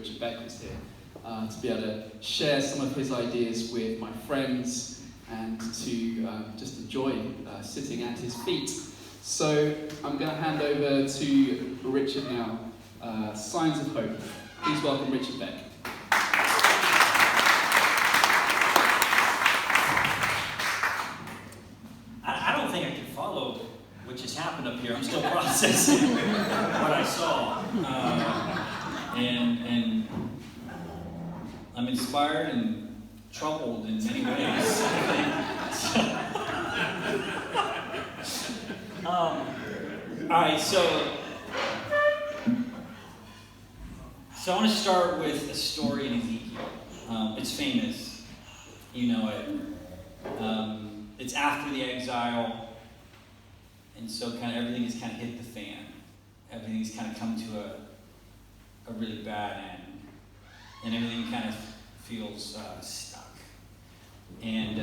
Richard Beck was here, to be able to share some of his ideas with my friends and to just enjoy sitting at his feet. So I'm going to hand over to Richard now. Signs of Hope. Please welcome Richard Beck. I don't think I can follow what just happened up here. I'm still processing what I saw. And I'm inspired and troubled in many ways. All right, so I want to start with a story in Ezekiel. It's famous. You know it. It's after the exile, and so kind of everything has kind of hit the fan. Everything's kind of come to a really bad end, and everything kind of feels stuck. And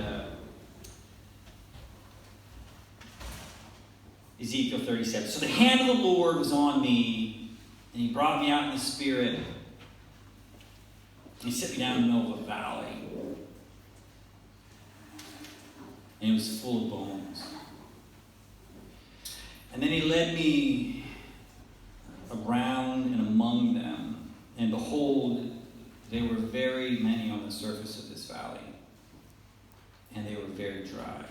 Ezekiel 37. So the hand of the Lord was on me, and he brought me out in the spirit, and he set me down in the middle of a valley. And it was full of bones. And then he led me around and among them, and behold, there were very many on the surface of this valley, and they were very dry.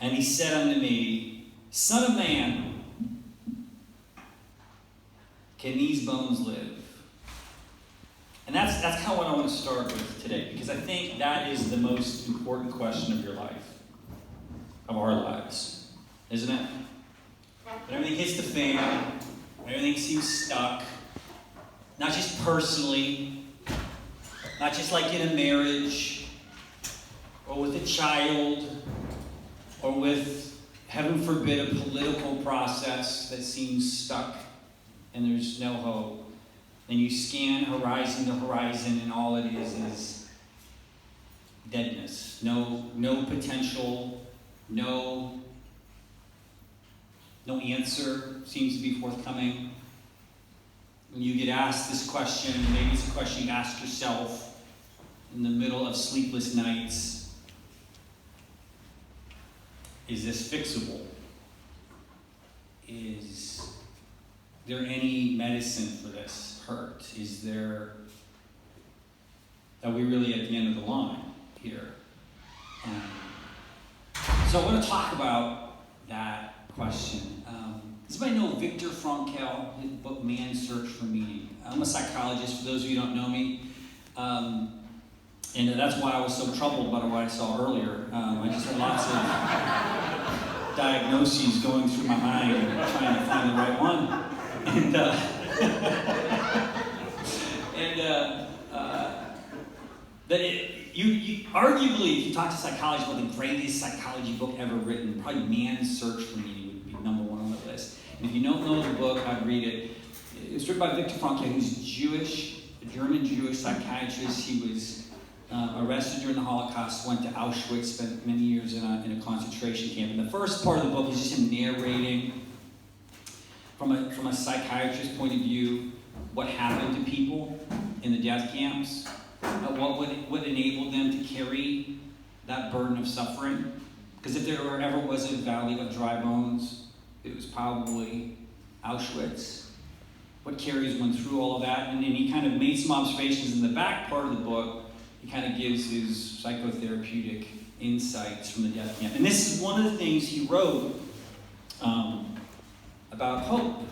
And he said unto me, Son of man, can these bones live? And that's kind of what I want to start with today, because I think that is the most important question of your life, of our lives, isn't it? When everything hits the fan, when everything seems stuck, not just personally, not just like in a marriage, or with a child, or with, heaven forbid, a political process that seems stuck and there's no hope. And you scan horizon to horizon, and all it is deadness. No potential, no answer seems to be forthcoming. When you get asked this question, maybe it's a question you ask yourself in the middle of sleepless nights. Is this fixable? Is there any medicine for this hurt? Is there, are we really at the end of the line here? So I want to talk about that question. Does anybody know Viktor Frankl, his book Man's Search for Meaning? I'm a psychologist, for those of you who don't know me. And that's why I was so troubled by what I saw earlier. I just had lots of diagnoses going through my mind and trying to find the right one. Arguably, if you talk to psychology about the greatest psychology book ever written, probably Man's Search for Meaning would be number one on the list. And if you don't know the book, I'd read it. It was written by Viktor Frankl, who's Jewish, a German Jewish psychiatrist. He was arrested during the Holocaust, went to Auschwitz, spent many years in a concentration camp. And the first part of the book is just him narrating from a psychiatrist's point of view what happened to people in the death camps, what enabled them to carry that burden of suffering. Because if there ever was a valley of dry bones, it was probably Auschwitz. What carries one through all of that? And then he kind of made some observations in the back part of the book. He kind of gives his psychotherapeutic insights from the death camp. And this is one of the things he wrote about hope.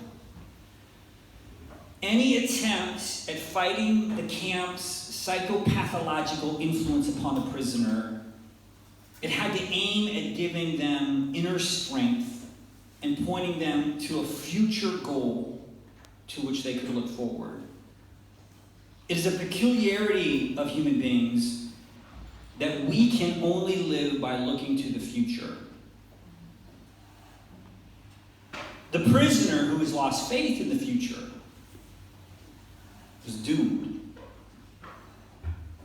Any attempt at fighting the camp's psychopathological influence upon the prisoner, it had to aim at giving them inner strength and pointing them to a future goal to which they could look forward. It is a peculiarity of human beings that we can only live by looking to the future. The prisoner who has lost faith in the future was doomed.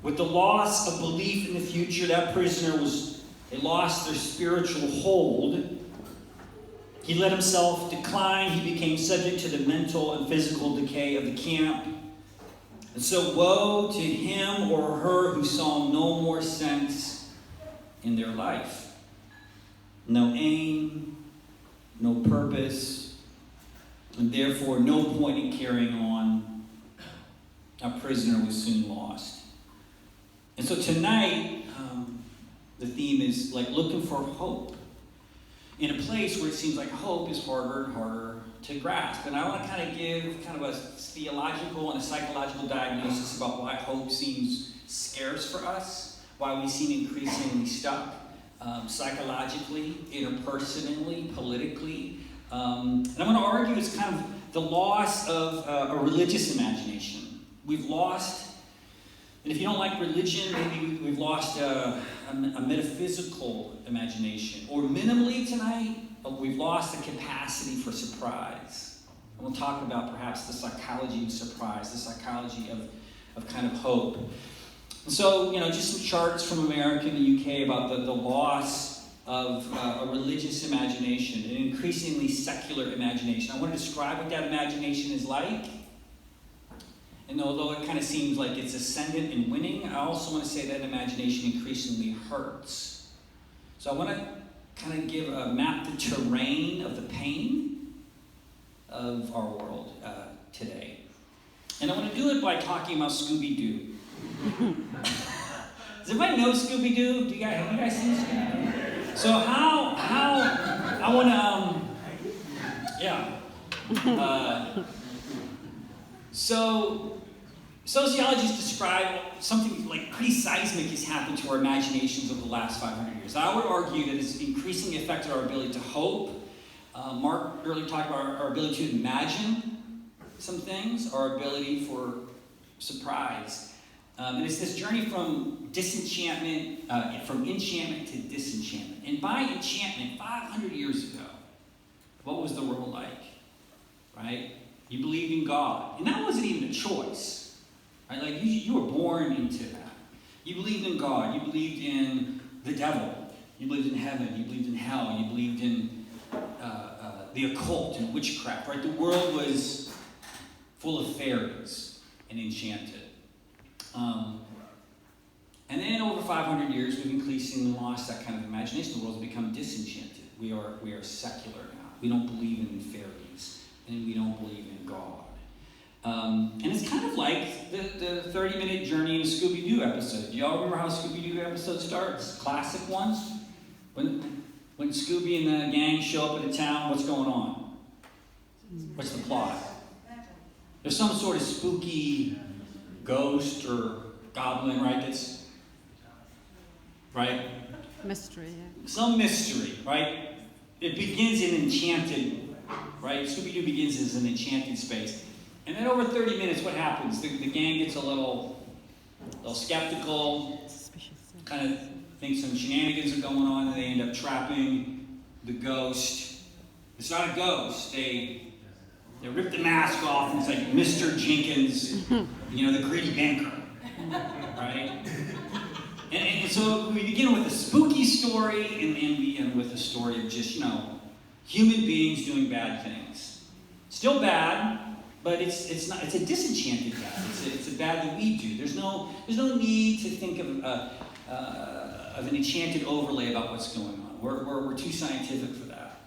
With the loss of belief in the future, that prisoner they lost their spiritual hold, He let himself decline. He became subject to the mental and physical decay of the camp. And so woe to him or her who saw no more sense in their life. No aim, no purpose, and therefore no point in carrying on. A prisoner was soon lost. And so tonight, the theme is like looking for hope in a place where it seems like hope is harder and harder to grasp. And I want to kind of give kind of a theological and a psychological diagnosis about why hope seems scarce for us, why we seem increasingly stuck psychologically, interpersonally, politically. And I'm going to argue it's kind of the loss of a religious imagination. We've lost, and if you don't like religion, maybe we've lost a metaphysical imagination. Or minimally tonight, we've lost the capacity for surprise. And we'll talk about perhaps the psychology of surprise, the psychology of kind of hope. And so, just some charts from America and the UK about the loss of a religious imagination, an increasingly secular imagination. I want to describe what that imagination is like. And although it kind of seems like it's ascendant and winning, I also want to say that imagination increasingly hurts. So I want to kind of map the terrain of the pain of our world today. And I want to do it by talking about Scooby-Doo. Does everybody know Scooby-Doo? Have you guys seen Scooby-Doo? So how I want to, So sociologists describe something like pretty seismic has happened to our imaginations over the last 500 years. I would argue that it's increasingly affected our ability to hope. Mark earlier talked about our ability to imagine some things, our ability for surprise. And it's this journey from disenchantment, from enchantment to disenchantment. And by enchantment, 500 years ago, what was the world like? Right? You believed in God. And that wasn't even a choice. Right? Like you were born into that. You believed in God. You believed in the devil. You believed in heaven. You believed in hell. You believed in the occult and witchcraft. Right? The world was full of fairies and enchanted. And then over 500 years, we've increasingly lost that kind of imagination. The world's become disenchanted. We are secular now. We don't believe in fairies. And we don't believe in God. And it's kind of like the 30-minute journey in a Scooby-Doo episode. Do y'all remember how a Scooby-Doo episode starts? Classic ones? When Scooby and the gang show up at a town, what's going on? What's the plot? There's some sort of spooky ghost or goblin, right? Right? Mystery, yeah. Some mystery, right? It begins in enchanted. Right? Scooby-Doo begins as an enchanted space. And then over 30 minutes, what happens? The gang gets a little skeptical, kind of think some shenanigans are going on, and they end up trapping the ghost. It's not a ghost. They rip the mask off, and it's like Mr. Jenkins, the greedy banker. Right? And so we begin with a spooky story, and we end with a story of just, human beings doing bad things. Still bad, but it's a disenchanted bad. It's a bad that we do. There's no need to think of an enchanted overlay about what's going on. We're too scientific for that.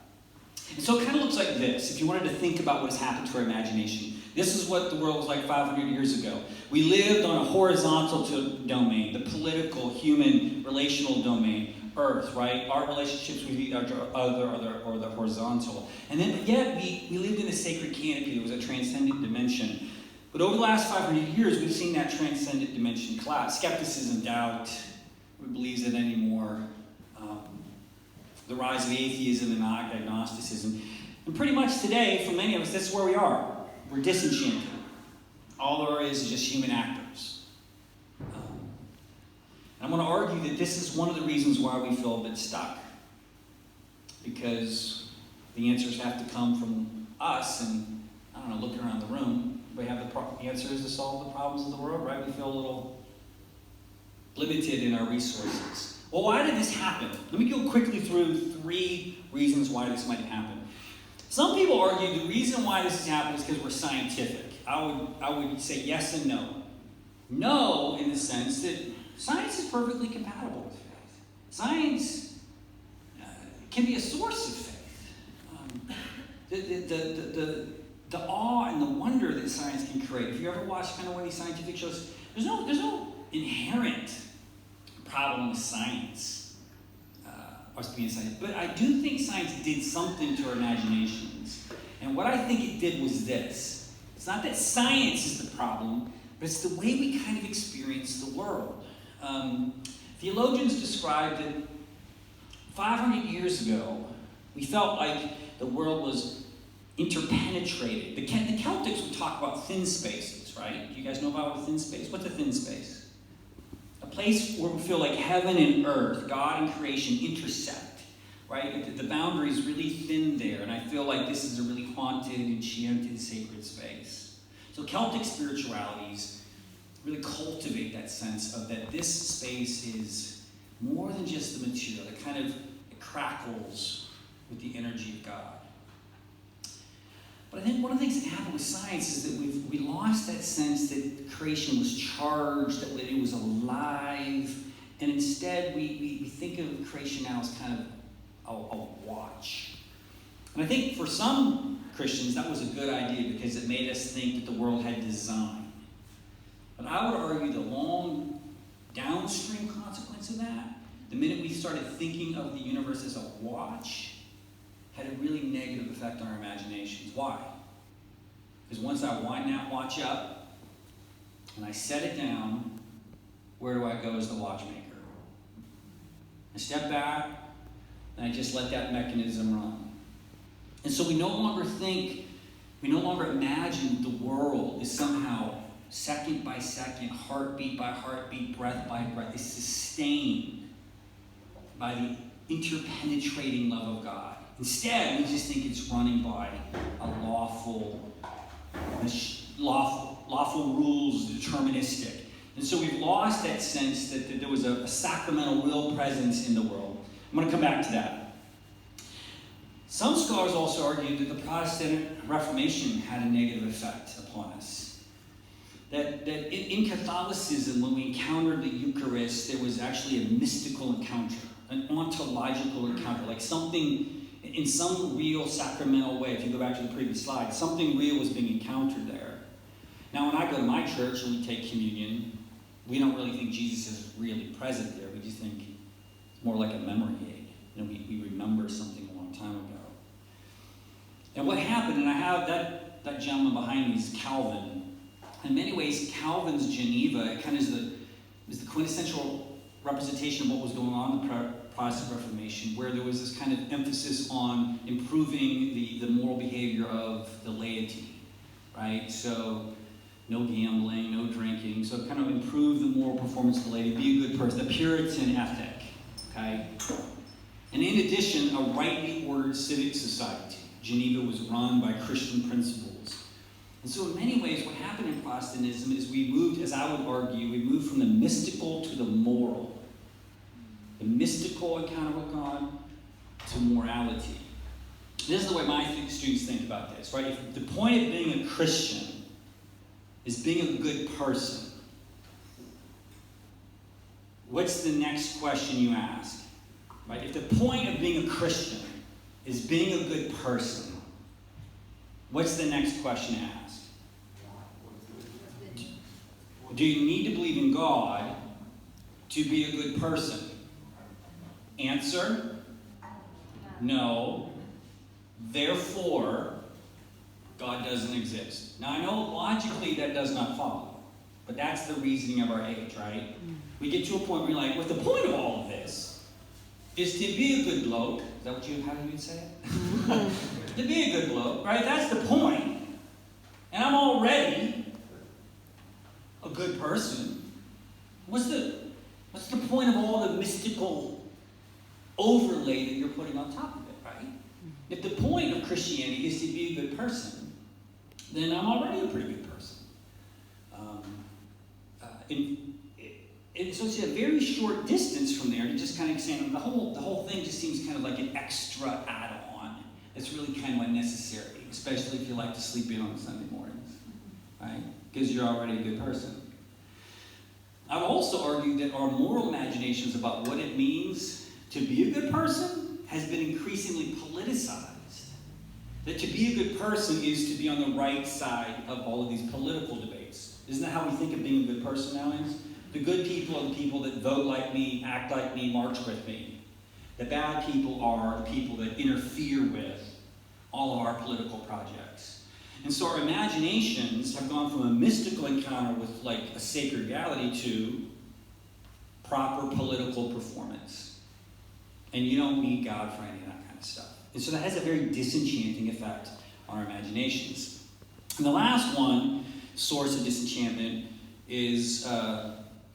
And so it kind of looks like this. If you wanted to think about what has happened to our imagination, this is what the world was like 500 years ago. We lived on a horizontal domain, the political, human, relational domain. Earth, right? Our relationships with each other are the horizontal. And then, yet, we lived in a sacred canopy. There was a transcendent dimension. But over the last 500 years, we've seen that transcendent dimension collapse. Skepticism, doubt, nobody believes it anymore. The rise of atheism and agnosticism. And pretty much today, for many of us, that's where we are. We're disenchanted. All there is just human actors. I'm going to argue that this is one of the reasons why we feel a bit stuck. Because the answers have to come from us, and looking around the room, we have the answers to solve the problems of the world, right? We feel a little limited in our resources. Well, why did this happen? Let me go quickly through 3 reasons why this might happen. Some people argue the reason why this has happened is because we're scientific. I would say yes and no. No, in the sense that science is perfectly compatible with faith. Science can be a source of faith. The awe and the wonder that science can create. If you ever watch kind of one of these scientific shows, there's no inherent problem with science. Us being science, but I do think science did something to our imaginations. And what I think it did was this. It's not that science is the problem, but it's the way we kind of experience the world. Theologians described it 500 years ago. We felt like the world was interpenetrated. The Celtics would talk about thin spaces, right? Do you guys know about a thin space? What's a thin space? A place where we feel like heaven and earth, God and creation intersect, right? The boundary is really thin there, and I feel like this is a really haunted, enchanted, sacred space. So Celtic spiritualities really cultivate that sense of that this space is more than just the material. It crackles with the energy of God. But I think one of the things that happened with science is that we lost that sense that creation was charged, that it was alive, and instead we think of creation now as kind of a watch. And I think for some Christians that was a good idea because it made us think that the world had design. But I would argue the long downstream consequence of that, the minute we started thinking of the universe as a watch, had a really negative effect on our imaginations. Why? Because once I wind that watch up and I set it down, where do I go as the watchmaker? I step back and I just let that mechanism run. And so we no longer imagine the world is somehow second by second, heartbeat by heartbeat, breath by breath, is sustained by the interpenetrating love of God. Instead, we just think it's running by a lawful rules, deterministic. And so we've lost that sense that there was a sacramental will presence in the world. I'm going to come back to that. Some scholars also argue that the Protestant Reformation had a negative effect upon us. That in Catholicism, when we encountered the Eucharist, there was actually a mystical encounter, an ontological encounter, like something in some real sacramental way. If you go back to the previous slide, something real was being encountered there. Now, when I go to my church and we take communion, we don't really think Jesus is really present there. We just think it's more like a memory aid. We remember something a long time ago. And what happened, and I have that gentleman behind me is Calvin. In many ways, Calvin's Geneva kind of is the quintessential representation of what was going on in the Protestant Reformation, where there was this kind of emphasis on improving the moral behavior of the laity, right? So no gambling, no drinking, so kind of improve the moral performance of the laity, be a good person, the Puritan ethic, okay? And in addition, a rightly ordered civic society. Geneva was run by Christian principles. And so in many ways, what happened in Protestantism is we moved, as I would argue, we moved from the mystical to the moral. The mystical encounter with God to morality. This is the way my students think about this, right? If the point of being a Christian is being a good person, what's the next question you ask? Right? If the point of being a Christian is being a good person, what's the next question to ask? Do you need to believe in God to be a good person? Answer: no. Therefore, God doesn't exist. Now, I know logically that does not follow, but that's the reasoning of our age, right? We get to a point where you're like, well, the point of all of this is to be a good bloke. Is that how you would say it? To be a good bloke, right? That's the point. And I'm already a good person. What's the point of all the mystical overlay that you're putting on top of it, right? If the point of Christianity is to be a good person, then I'm already a pretty good person. And so it's a very short distance from there to just kind of saying the whole thing just seems kind of like an extra add-on it's really kind of unnecessary, especially if you like to sleep in on Sunday mornings, right? Because you're already a good person. I would also argue that our moral imaginations about what it means to be a good person has been increasingly politicized. That to be a good person is to be on the right side of all of these political debates. Isn't that how we think of being a good person nowadays? The good people are the people that vote like me, act like me, march with me. The bad people are the people that interfere with all of our political projects. And so our imaginations have gone from a mystical encounter with like a sacred reality to proper political performance. And you don't need God for any of that kind of stuff. And so that has a very disenchanting effect on our imaginations. And the last one, source of disenchantment, is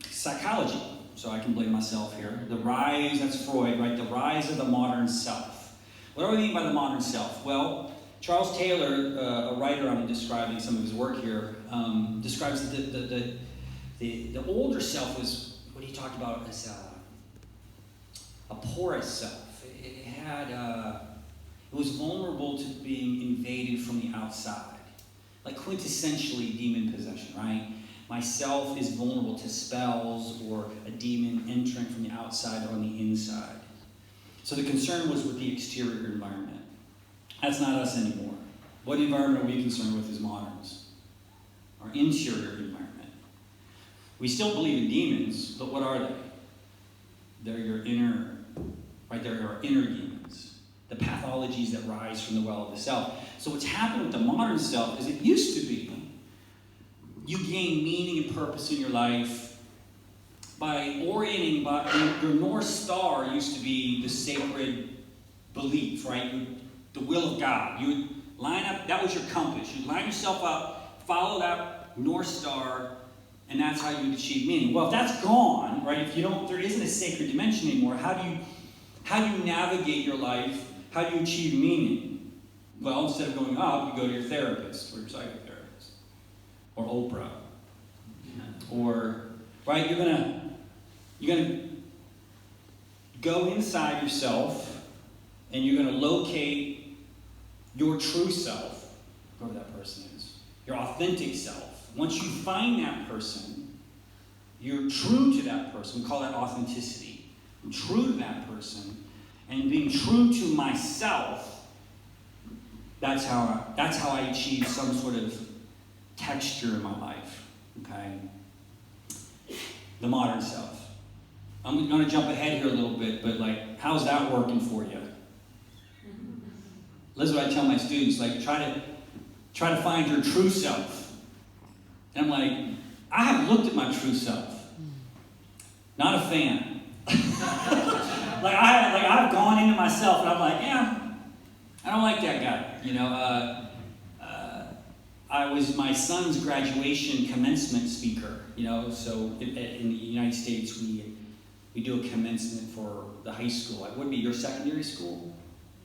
psychology. So I can blame myself here. The rise, that's Freud, right? The rise of the modern self. What do I mean by the modern self? Well, Charles Taylor, a writer I'm describing some of his work here, describes that the older self was what he talked about as a porous self. It had it was vulnerable to being invaded from the outside, like quintessentially demon possession, right? Myself is vulnerable to spells or a demon entering from the outside or on the inside. So the concern was with the exterior environment. That's not us anymore. What environment are we concerned with as moderns? Our interior environment. We still believe in demons, but what are they? They're your inner, right? They're our inner demons. The pathologies that rise from the well of the self. So what's happened with the modern self is it used to be you gain meaning and purpose in your life by orienting, your North Star used to be the sacred belief, right? The will of God. You would line up, that was your compass. You'd line yourself up, follow that North Star, and that's how you would achieve meaning. Well, if that's gone, right, if you don't, there isn't a sacred dimension anymore, how do you navigate your life? How do you achieve meaning? Well, instead of going up, you go to your therapist or your psychotherapist. Or Oprah, or right? You're gonna go inside yourself, and you're gonna locate your true self, whoever that person is, your authentic self. Once you find that person, you're true to that person. We call that authenticity. I'm true to that person, and being true to myself. That's how I achieve some sort of texture in my life, okay? The modern self. I'm going to jump ahead here a little bit, but like, how's that working for you? This is what I tell my students, like, try to find your true self. And I'm like, I have looked at my true self. Not a fan. I've gone into myself, and I'm like, yeah, I don't like that guy, you know. I was my son's graduation commencement speaker, you know, so in the United States, we do a commencement for the high school. It would be your secondary school,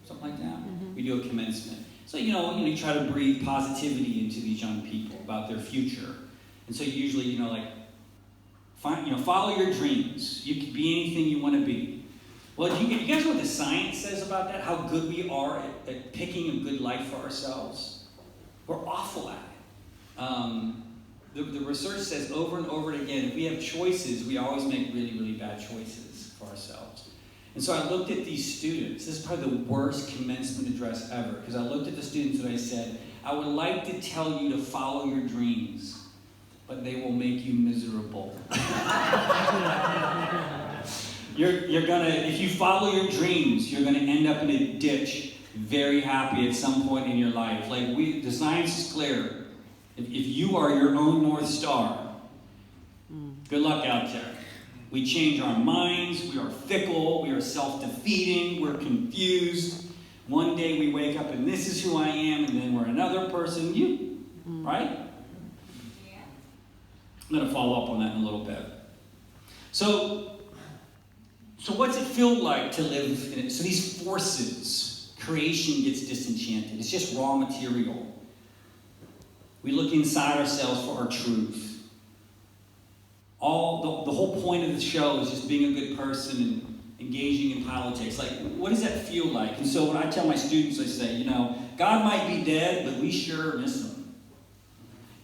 something like that. Mm-hmm. We do a commencement. So, you know, you try to breathe positivity into these young people about their future. And so usually, you know, like, follow your dreams. You can be anything you want to be. Well, do you guys know what the science says about that? How good we are at picking a good life for ourselves? We're awful at it. The research says over and over again, if we have choices, we always make really, really bad choices for ourselves. And so I looked at these students. This is probably the worst commencement address ever, because I looked at the students and I said, I would like to tell you to follow your dreams, but they will make you miserable. You're gonna, if you follow your dreams, you're gonna end up in a ditch very happy at some point in your life. Like the science is clear. If you are your own North Star, good luck out there. We change our minds, we are fickle, we are self-defeating, we're confused. One day we wake up and this is who I am, and then we're another person, right? Yeah. I'm going to follow up on that in a little bit. So what's it feel like to live in it? So these forces, creation gets disenchanted. It's just raw material. We look inside ourselves for our truth. The whole point of the show is just being a good person and engaging in politics. Like, what does that feel like? And so when I tell my students, I say, you know, God might be dead, but we sure miss him.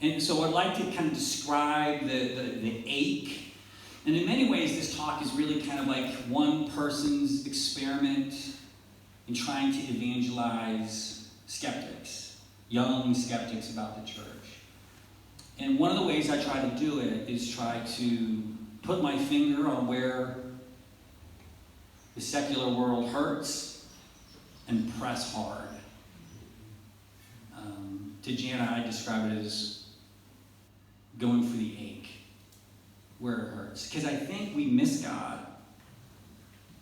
And so I'd like to kind of describe the ache. And in many ways, this talk is really kind of like one person's experiment in trying to evangelize skeptics, young skeptics about the church. And one of the ways I try to do it is try to put my finger on where the secular world hurts and press hard. To Jana, I describe it as going for the ache, where it hurts. Because I think we miss God.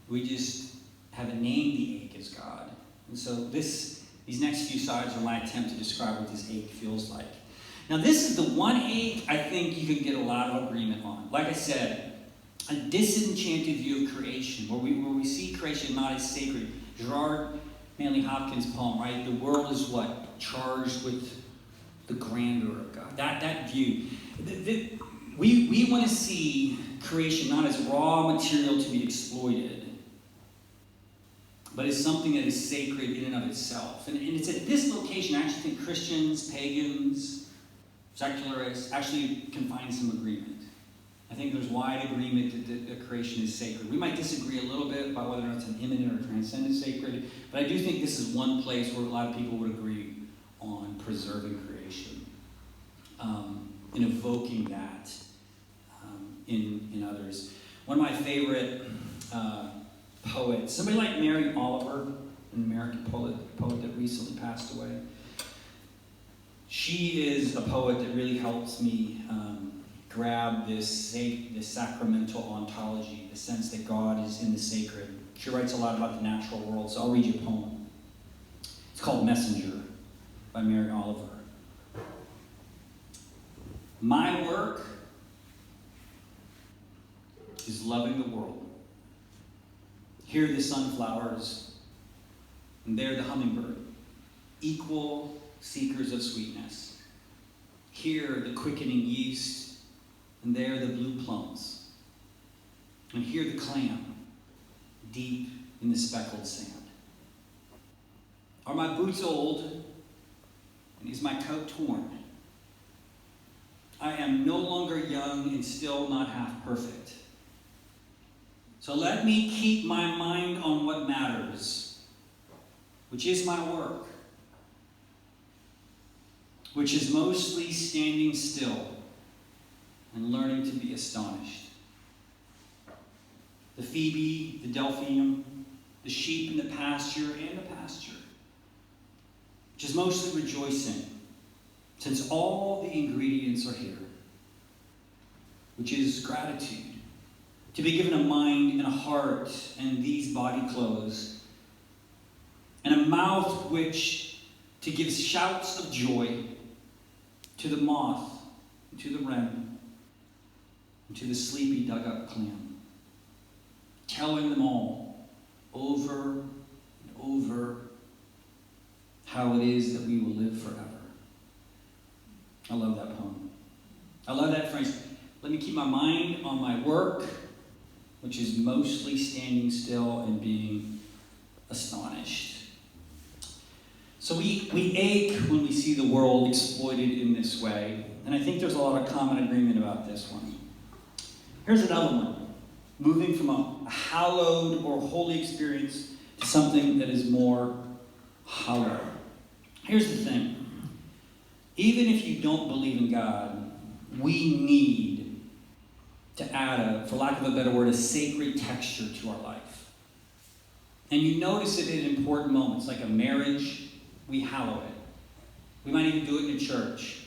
We just haven't named the ache as God. And so these next few slides are my attempt to describe what this ache feels like. Now, this is the one ache I think you can get a lot of agreement on. Like I said, a disenchanted view of creation, where we see creation not as sacred. Gerard Manley Hopkins' poem, right? The world is what? Charged with the grandeur of God. That view. We want to see creation not as raw material to be exploited, but as something that is sacred in and of itself. And it's at this location I actually think Christians, pagans, secularists actually can find some agreement. I think there's wide agreement that creation is sacred. We might disagree a little bit about whether or not it's an immanent or transcendent sacred, but I do think this is one place where a lot of people would agree on preserving creation, and evoking that in others. One of my favorite poets, somebody like Mary Oliver, an American poet that recently passed away. She is a poet that really helps me grab this sacramental ontology, the sense that God is in the sacred. She writes a lot about the natural world, so I'll read you a poem. It's called Messenger by Mary Oliver. My work is loving the world. Here the sunflowers, and there the hummingbird, equal seekers of sweetness. Here the quickening yeast, and there the blue plums. And here the clam, deep in the speckled sand. Are my boots old, and is my coat torn? I am no longer young and still not half perfect. So let me keep my mind on what matters, which is my work, which is mostly standing still and learning to be astonished. The Phoebe, the Delphium, the sheep in the pasture, which is mostly rejoicing, since all the ingredients are here, which is gratitude, to be given a mind and a heart and these body clothes, and a mouth which to give shouts of joy to the moth, and to the wren, and to the sleepy dug-up clam, telling them all over and over how it is that we will live forever. I love that poem. I love that phrase. Let me keep my mind on my work, which is mostly standing still and being astonished. So we ache when we see the world exploited in this way, and I think there's a lot of common agreement about this one. Here's another one. Moving from a hallowed or holy experience to something that is more hollow. Here's the thing. Even if you don't believe in God, we need to add for lack of a better word, a sacred texture to our life. And you notice it in important moments, like a marriage, we hallow it. We might even do it in a church.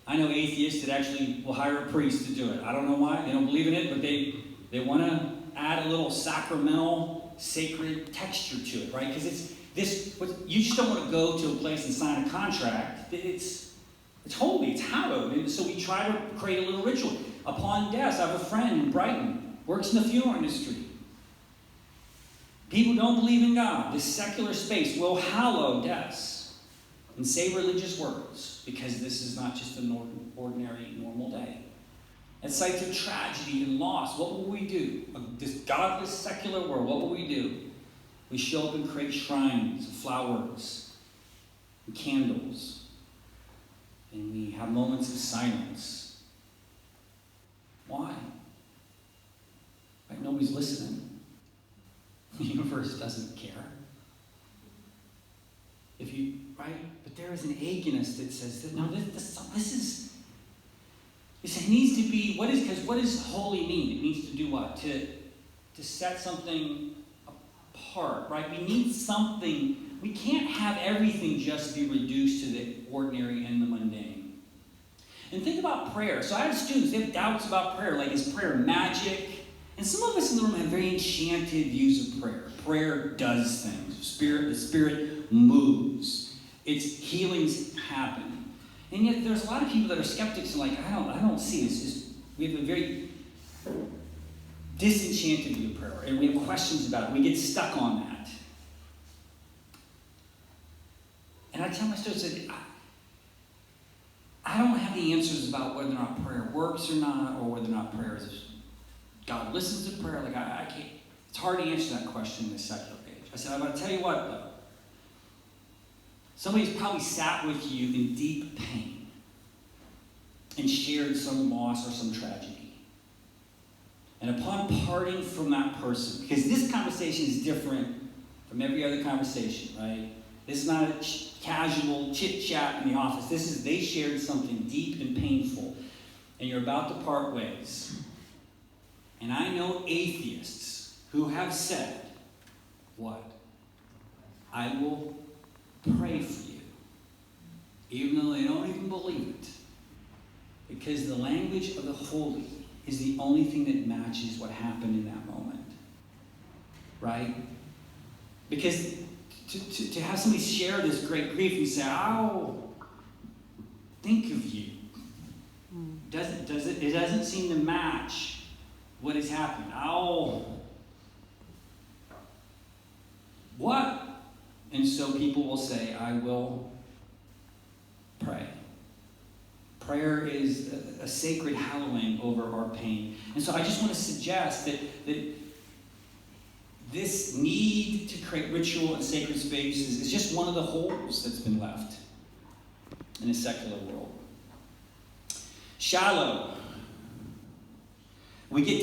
I know atheists that actually will hire a priest to do it. I don't know why. They don't believe in it, but they want to add a little sacramental, sacred texture to it, right? Because it's this. You just don't want to go to a place and sign a contract. It's holy. It's hallowed. And so we try to create a little ritual. Upon death, I have a friend in Brighton, works in the funeral industry. People don't believe in God. This secular space will hallow deaths and say religious words because this is not just an ordinary, normal day. At sites of tragedy and loss, what will we do? This godless, secular world, what will we do? We show up and create shrines of flowers and candles. And we have moments of silence. Why? Right? Nobody's listening. The universe doesn't care. But there is an ache in us that says that no, this needs to be because what does holy mean? It needs to do what? To set something apart, right? We need something. We can't have everything just be reduced to the ordinary and the mundane. And think about prayer. So I have students, they have doubts about prayer, like is prayer magic? And some of us in the room have very enchanted views of prayer. Prayer does things. The Spirit moves. Its healings happen. And yet there's a lot of people that are skeptics and like, I don't see this. We have a very disenchanted view of prayer, and we have questions about it. We get stuck on that. And I tell my students that I don't have the answers about whether or not prayer works or not, or whether or not prayer is God listens to prayer. Like I can't. It's hard to answer that question in this secular age. I said, I'm going to tell you what though. Somebody's probably sat with you in deep pain and shared some loss or some tragedy. And upon parting from that person, because this conversation is different from every other conversation, right? This is not a casual chit-chat in the office. They shared something deep and painful, and you're about to part ways. And I know atheists who have said, what? I will pray for you, even though they don't even believe it. Because the language of the holy is the only thing that matches what happened in that moment. Right? Because to have somebody share this great grief and say, oh, think of you. It doesn't seem to match what has happened. Oh, what? And so people will say, I will pray. Prayer is a sacred hallowing over our pain. And so I just want to suggest that this need to create ritual and sacred spaces is just one of the holes that's been left in a secular world. Shallow. We get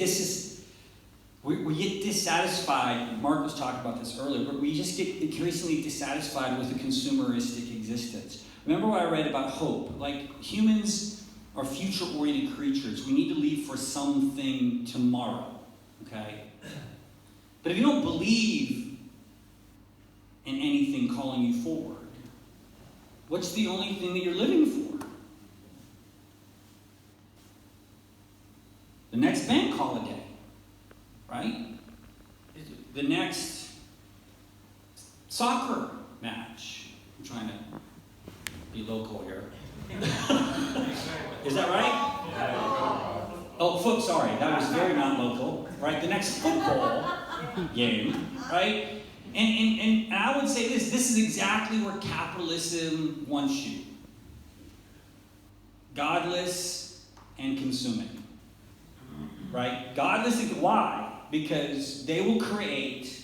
dissatisfied. Mark was talking about this earlier, but we just get increasingly dissatisfied with a consumeristic existence. Remember what I read about hope? Like, humans are future-oriented creatures. We need to leave for something tomorrow, okay? But if you don't believe in anything calling you forward, what's the only thing that you're living for? The next bank holiday, right? The next soccer match. I'm trying to be local here. Is that right? Oh, sorry, that was very not local, right? The next football game, right? And I would say this is exactly where capitalism wants you. Godless and consuming. Right? Godless, why? Because they will create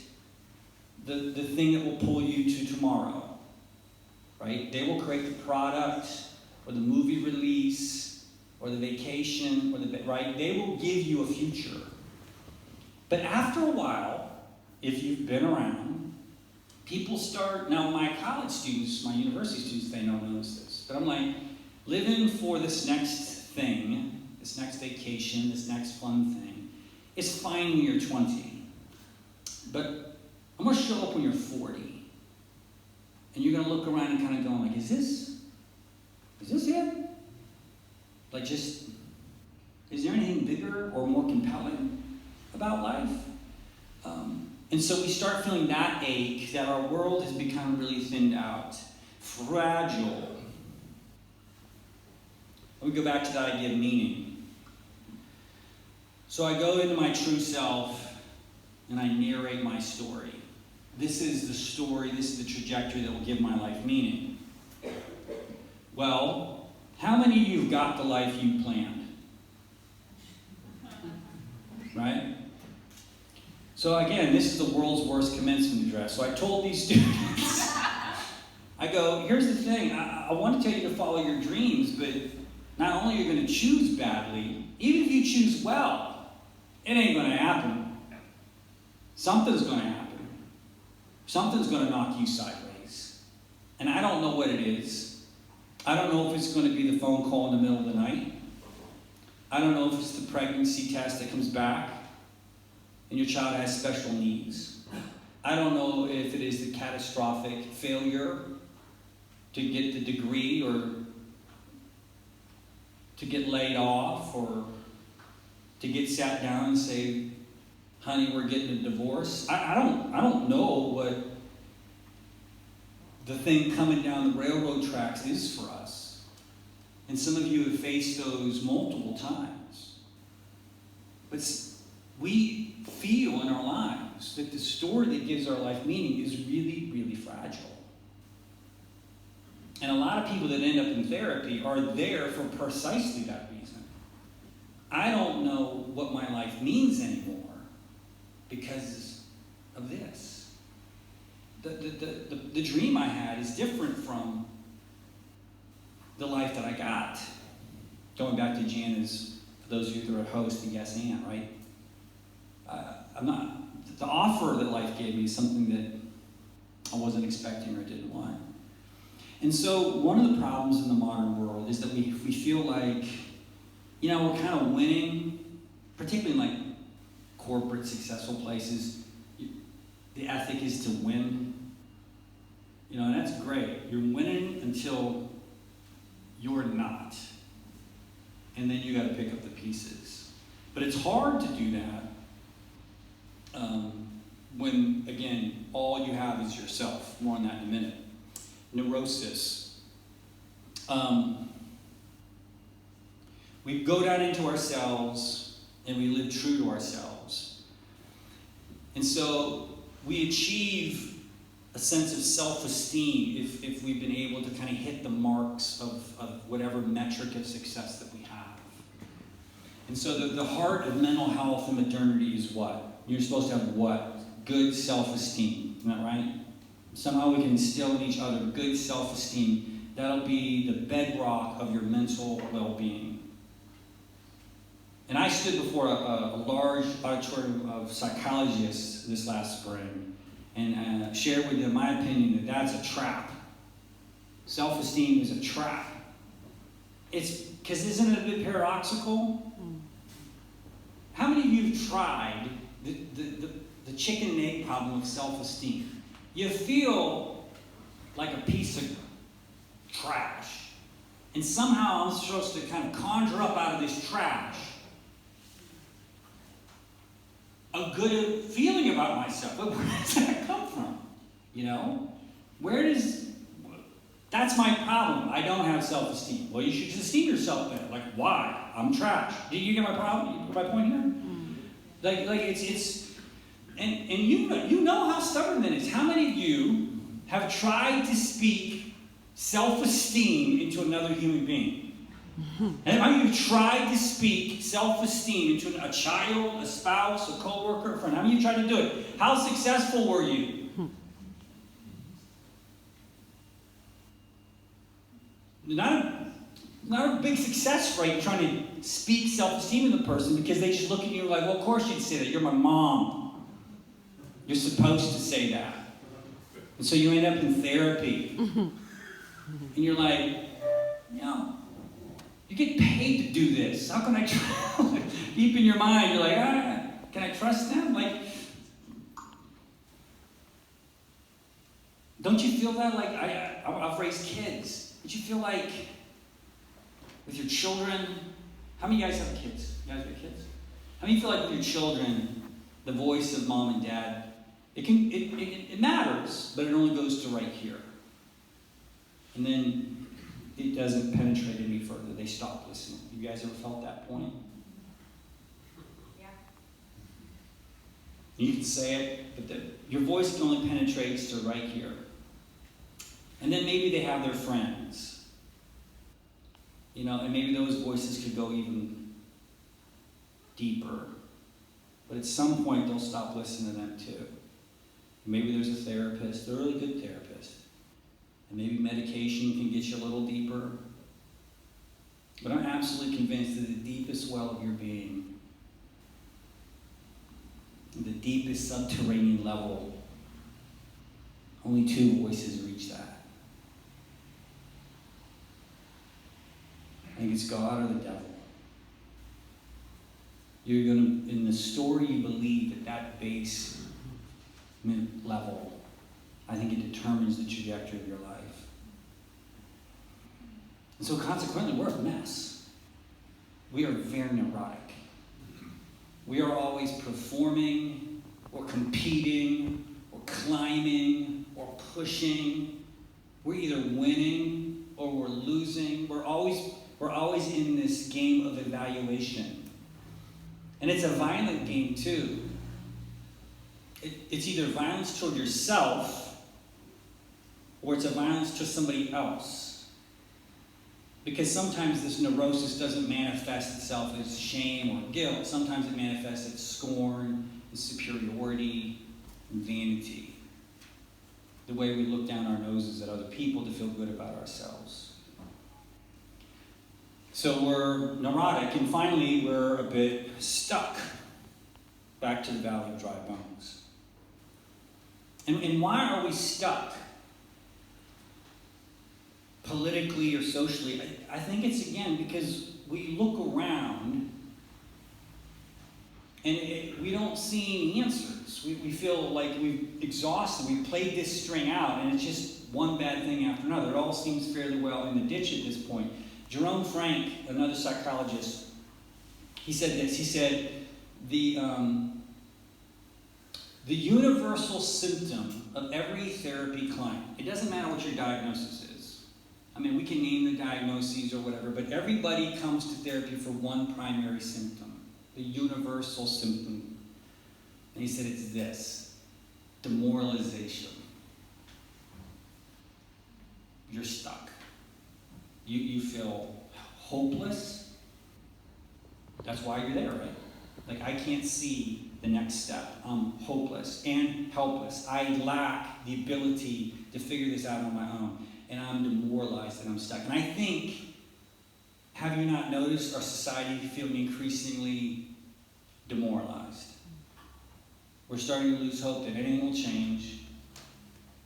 the thing that will pull you to tomorrow. Right? They will create the product or the movie release or the vacation or right? They will give you a future. But after a while, if you've been around, people start, now my college students, my university students, they don't notice this, but I'm like, living for this next thing, this next vacation, this next fun thing, it's fine when you're 20. But I'm going to show up when you're 40. And you're going to look around and kind of go like, is this it? Like is there anything bigger or more compelling about life? And so we start feeling that ache that our world has become really thinned out, fragile. We go back to the idea of meaning. So I go into my true self and I narrate my story. This is the story, this is the trajectory that will give my life meaning. Well, how many of you have got the life you planned? right? So again, this is the world's worst commencement address. So I told these students, I go, here's the thing, I want to tell you to follow your dreams, but not only are you going to choose badly, even if you choose well, it ain't going to happen. Something's going to happen. Something's going to knock you sideways. And I don't know what it is. I don't know if it's going to be the phone call in the middle of the night. I don't know if it's the pregnancy test that comes back and your child has special needs. I don't know if it is the catastrophic failure to get the degree or to get laid off or to get sat down and say, honey, we're getting a divorce. I don't know what the thing coming down the railroad tracks is for us. And some of you have faced those multiple times. But we feel in our lives that the story that gives our life meaning is really, really fragile. And a lot of people that end up in therapy are there for precisely that reason. I don't know what my life means anymore because of this. The dream I had is different from the life that I got. Going back to Jana's, for those of you that are host, the yes and, right? The offer that life gave me is something that I wasn't expecting or didn't want. And so one of the problems in the modern world is that we feel like, you know, we're kind of winning, particularly in like corporate successful places. The ethic is to win. You know, and that's great. You're winning until you're not. And then you got to pick up the pieces. But it's hard to do that when, again, all you have is yourself. More on that in a minute. Neurosis. We go down into ourselves and we live true to ourselves. And so we achieve a sense of self-esteem if we've been able to kind of hit the marks of whatever metric of success that we have. And so the heart of mental health and modernity is what? You're supposed to have what? Good self-esteem. Isn't that right? Somehow we can instill in each other good self-esteem. That'll be the bedrock of your mental well-being. And I stood before a large auditorium of psychologists this last spring and shared with them my opinion that that's a trap. Self-esteem is a trap. It's because isn't it a bit paradoxical? How many of you have tried the chicken and egg problem of self-esteem? You feel like a piece of trash. And somehow I'm supposed to kind of conjure up out of this trash a good feeling about myself. But where does that come from? You know? That's my problem. I don't have self-esteem. Well, you should just esteem yourself better. Like, why? I'm trash. Do you get my problem? My point here? Like it's and you know how stubborn that is. How many of you have tried to speak self-esteem into another human being? And how many of you tried to speak self-esteem into a child, a spouse, a co-worker, a friend? How many of you tried to do it? How successful were you? Not a big success rate trying to speak self-esteem to the person because they just look at you like, well, of course you'd say that. You're my mom. You're supposed to say that. And so you end up in therapy. And you're like, you know, you get paid to do this. How can I trust? Deep in your mind, you're like, can I trust them? Like, don't you feel that? Like, I've raised kids. Don't you feel like with your children? How many of you guys have kids? You guys got kids? How many feel like with your children, the voice of mom and dad, it matters, but it only goes to right here. And then it doesn't penetrate any further. They stop listening. You guys ever felt that point? Yeah. You can say it, but your voice can only penetrate to right here. And then maybe they have their friends. You know, and maybe those voices could go even deeper. But at some point, they'll stop listening to them too. Maybe there's a therapist, a really good therapist. And maybe medication can get you a little deeper. But I'm absolutely convinced that the deepest well of your being, the deepest subterranean level, only two voices reach that. I think it's God or the devil. You're going to, in the story you believe at that base level, I think it determines the trajectory of your life. And so consequently, we're a mess. We are very neurotic. We are always performing or competing or climbing or pushing. We're either winning or we're losing. We're always in this game of evaluation. And it's a violent game too. It's either violence toward yourself or it's a violence to somebody else. Because sometimes this neurosis doesn't manifest itself as shame or guilt. Sometimes it manifests as scorn, as superiority, and vanity. The way we look down our noses at other people to feel good about ourselves. So we're neurotic, and finally we're a bit stuck. Back to the valley of dry bones. And why are we stuck? Politically or socially? I think it's, again, because we look around and we don't see any answers. We feel like we've exhausted. We've played this string out, and it's just one bad thing after another. It all seems fairly well in the ditch at this point. Jerome Frank, another psychologist, he said this. He said, the universal symptom of every therapy client, it doesn't matter what your diagnosis is. I mean, we can name the diagnoses or whatever, but everybody comes to therapy for one primary symptom, the universal symptom. And he said it's this: demoralization. You're stuck. You feel hopeless. That's why you're there, right? Like, I can't see the next step. I'm hopeless and helpless. I lack the ability to figure this out on my own. And I'm demoralized and I'm stuck. And I think, have you not noticed our society feeling increasingly demoralized? We're starting to lose hope that anything will change.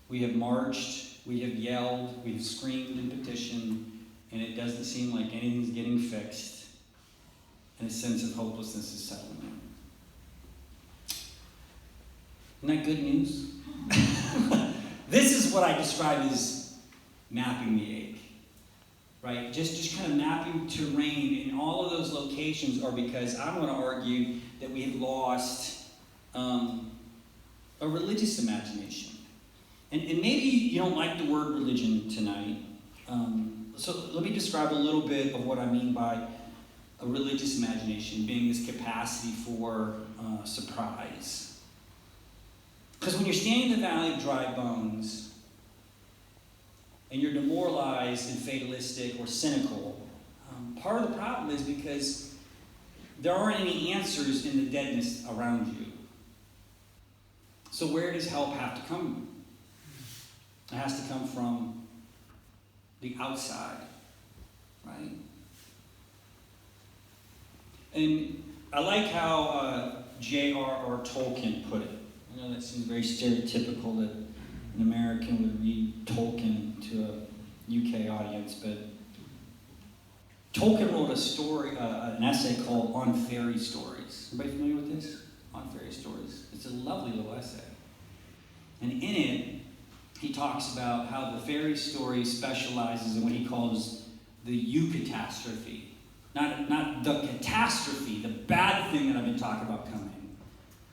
We have marched, we have yelled, we have screamed and petitioned, and it doesn't seem like anything's getting fixed. And a sense of hopelessness is settling in. Isn't that good news? This is what I describe as mapping the ache, right? Just kind of mapping terrain, and all of those locations are because I'm going to argue that we have lost a religious imagination. And maybe you don't like the word religion tonight, so let me describe a little bit of what I mean by a religious imagination being this capacity for surprise. Because when you're standing in the valley of dry bones and you're demoralized and fatalistic or cynical, part of the problem is because there aren't any answers in the deadness around you. So where does help have to come? It has to come from the outside, right? And I like how J.R.R. Tolkien put it. I know that seems very stereotypical that an American would read Tolkien to a UK audience, but Tolkien wrote a story, an essay called On Fairy Stories. Everybody familiar with this? On Fairy Stories. It's a lovely little essay. And in it, he talks about how the fairy story specializes in what he calls the eucatastrophe. Not the catastrophe, the bad thing that I've been talking about coming,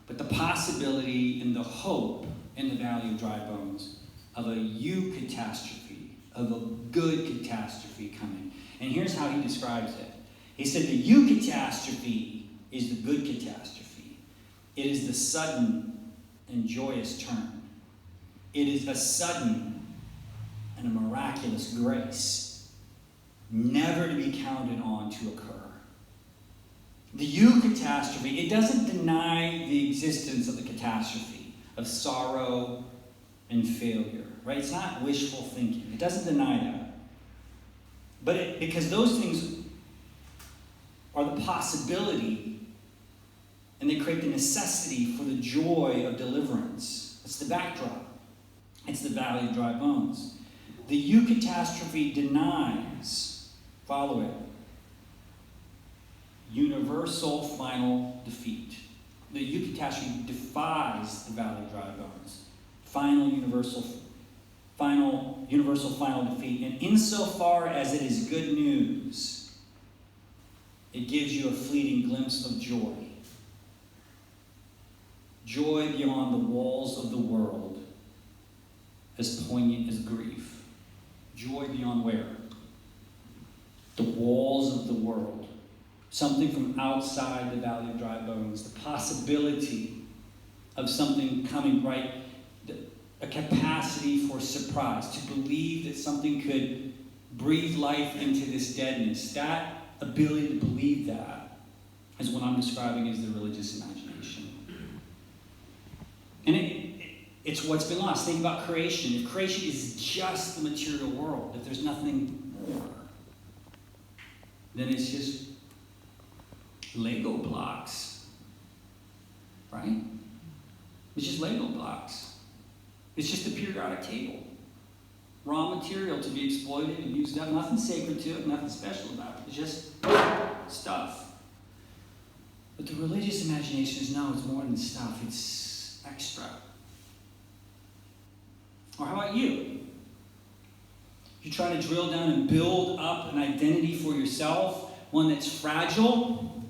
but the possibility and the hope in the Valley of Dry Bones of a eucatastrophe, of a good catastrophe coming. And here's how he describes it. He said the eucatastrophe is the good catastrophe. It is the sudden and joyous turn. It is a sudden and a miraculous grace, never to be counted on to occur. The eucatastrophe, it doesn't deny the existence of the catastrophe, of sorrow and failure, right? It's not wishful thinking. It doesn't deny that. But because those things are the possibility, and they create the necessity for the joy of deliverance. It's the backdrop. It's the valley of dry bones. The eucatastrophe denies, follow it, universal final defeat. The eucatastrophe defies the valley of dry bones. Universal final defeat. And insofar as it is good news, it gives you a fleeting glimpse of joy. Joy beyond the walls of the world, as poignant as grief. Joy beyond where? The walls of the world. Something from outside the valley of dry bones. The possibility of something coming right. A capacity for surprise. To believe that something could breathe life into this deadness. That ability to believe that is what I'm describing as the religious imagination. And it's what's been lost. Think about creation. If creation is just the material world, if there's nothing more, then it's just Lego blocks. Right? It's just Lego blocks. It's just a periodic table. Raw material to be exploited and used up. Nothing sacred to it, nothing special about it. It's just stuff. But the religious imagination is no, it's more than stuff. It's extra. Or how about you? You try to drill down and build up an identity for yourself, one that's fragile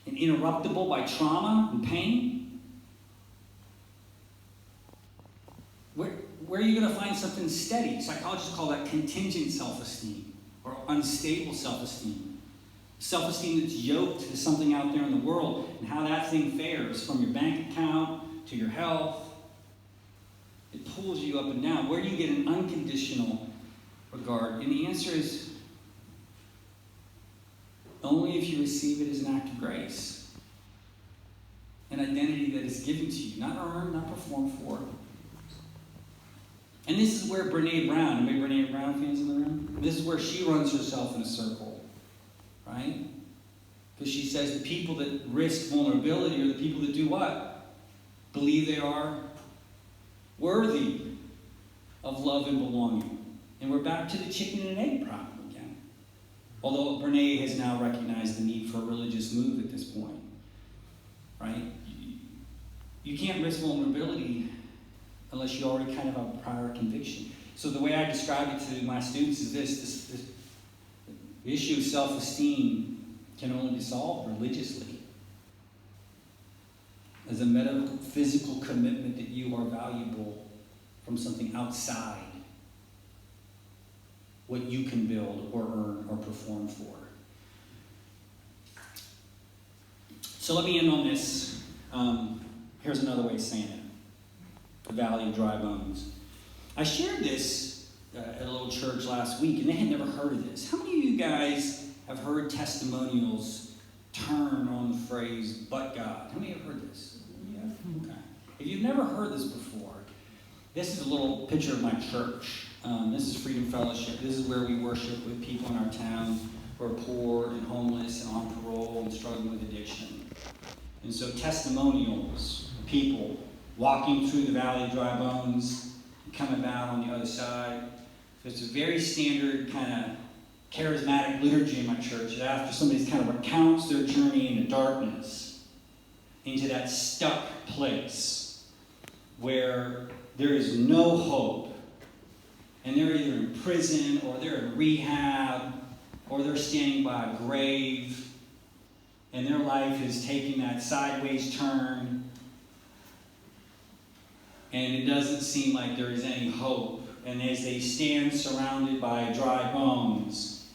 and interruptible by trauma and pain. Where are you going to find something steady? Psychologists call that contingent self-esteem or unstable self-esteem. Self-esteem that's yoked to something out there in the world and how that thing fares from your bank account to your health. It pulls you up and down. Where do you get an unconditional regard? And the answer is only if you receive it as an act of grace. An identity that is given to you, not earned, not performed for. And this is where Brene Brown, anybody Brene Brown fans in the room? This is where she runs herself in a circle, right? Because she says the people that risk vulnerability are the people that do what? Believe they are worthy of love and belonging. And we're back to the chicken and egg problem again. Although Brene has now recognized the need for a religious move at this point, right? You can't risk vulnerability unless you already kind of have a prior conviction. So the way I describe it to my students is this the issue of self-esteem can only be solved religiously. As a metaphysical commitment that you are valuable from something outside what you can build or earn or perform for. So let me end on this. Here's another way of saying it. The valley of dry bones. I shared this at a little church last week, and they had never heard of this. How many of you guys have heard testimonials turn on the phrase, but God? How many have heard this? Yeah? Okay. If you've never heard this before, this is a little picture of my church. This is Freedom Fellowship. This is where we worship with people in our town who are poor and homeless and on parole and struggling with addiction. And so testimonials, people walking through the valley of dry bones, coming out on the other side. So it's a very standard kind of charismatic liturgy in my church that after somebody kind of recounts their journey into darkness, into that stuck place where there is no hope, and they're either in prison or they're in rehab or they're standing by a grave and their life is taking that sideways turn. And it doesn't seem like there is any hope. And as they stand surrounded by dry bones,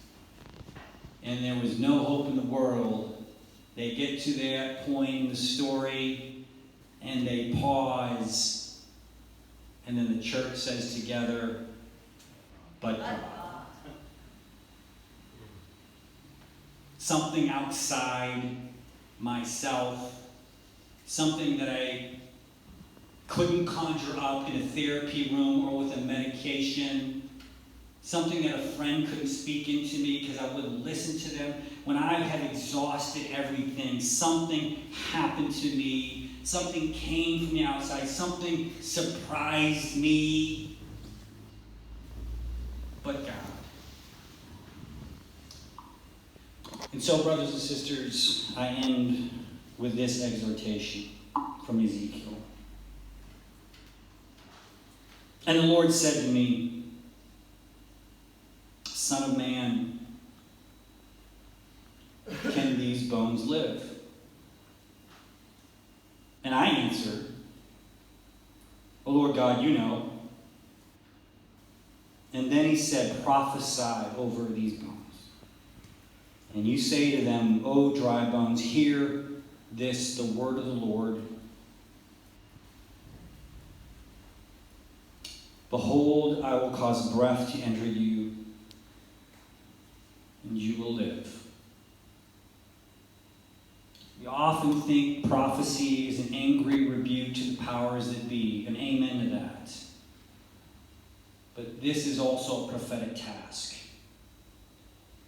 and there was no hope in the world, they get to that point in the story, and they pause, and then the church says together, but God. something outside myself, something that I couldn't conjure up in a therapy room or with a medication, something that a friend couldn't speak into me because I wouldn't listen to them. When I had exhausted everything, something happened to me, something came from the outside, something surprised me, but God. And so, brothers and sisters, I end with this exhortation from Ezekiel. And the Lord said to me, Son of man, can these bones live? And I answered, O Lord God, you know. And then he said, prophesy over these bones. And you say to them, O dry bones, hear this, the word of the Lord. Behold, I will cause breath to enter you, and you will live. We often think prophecy is an angry rebuke to the powers that be, and amen to that. But this is also a prophetic task.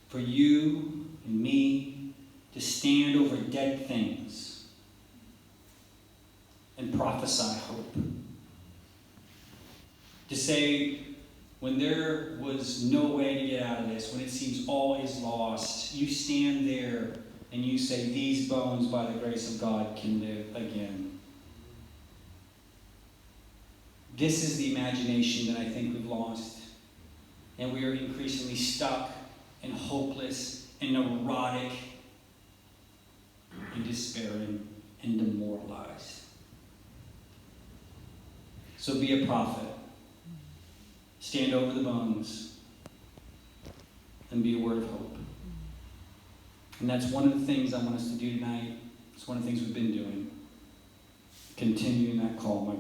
For you and me to stand over dead things and prophesy hope. To say, when there was no way to get out of this, when it seems all is lost, you stand there and you say, these bones, by the grace of God, can live again. This is the imagination that I think we've lost. And we are increasingly stuck and hopeless and neurotic and despairing and demoralized. So be a prophet. Stand over the bones and be a word of hope. And that's one of the things I want us to do tonight. It's one of the things we've been doing. Continuing that call, my